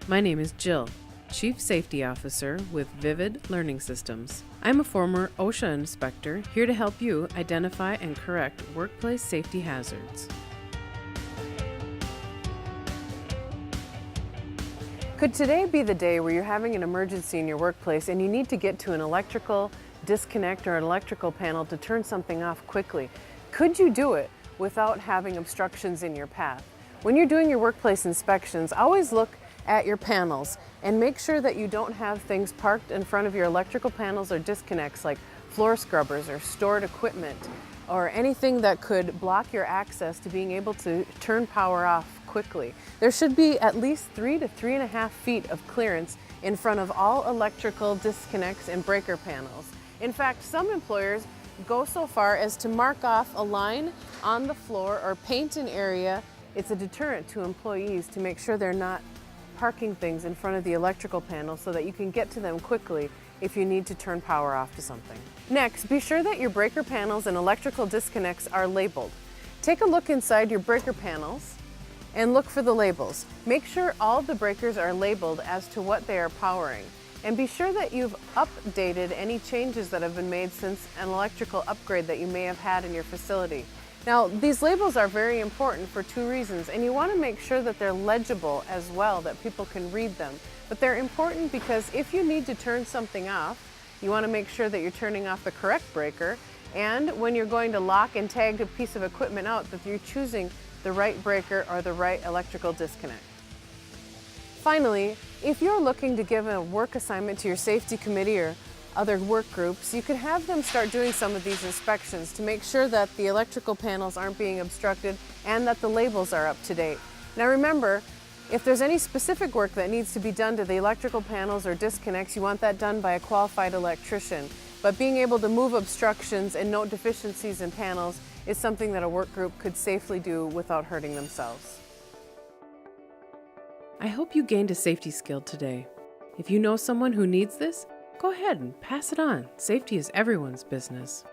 My name is Jill, Chief Safety Officer with Vivid Learning Systems. I'm a former OSHA inspector here to help you identify and correct workplace safety hazards. Could today be the day where you're having an emergency in your workplace and you need to get to an electrical disconnect or an electrical panel to turn something off quickly? Could you do it without having obstructions in your path? When you're doing your workplace inspections, always look at your panels and make sure that you don't have things parked in front of your electrical panels or disconnects like floor scrubbers or stored equipment or anything that could block your access to being able to turn power off quickly. There should be at least 3 to 3.5 feet of clearance in front of all electrical disconnects and breaker panels. In fact, some employers go so far as to mark off a line on the floor or paint an area. It's a deterrent to employees to make sure they're not parking things in front of the electrical panel so that you can get to them quickly if you need to turn power off to something. Next, be sure that your breaker panels and electrical disconnects are labeled. Take a look inside your breaker panels and look for the labels. Make sure all the breakers are labeled as to what they are powering. And be sure that you've updated any changes that have been made since an electrical upgrade that you may have had in your facility. Now, these labels are very important for 2 reasons, and you want to make sure that they're legible as well, that people can read them. But they're important because if you need to turn something off, you want to make sure that you're turning off the correct breaker, and when you're going to lock and tag a piece of equipment out, that you're choosing the right breaker or the right electrical disconnect. Finally, if you're looking to give a work assignment to your safety committee or other work groups, you could have them start doing some of these inspections to make sure that the electrical panels aren't being obstructed and that the labels are up to date. Now remember, if there's any specific work that needs to be done to the electrical panels or disconnects, you want that done by a qualified electrician. But being able to move obstructions and note deficiencies in panels is something that a work group could safely do without hurting themselves. I hope you gained a safety skill today. If you know someone who needs this, go ahead and pass it on. Safety is everyone's business.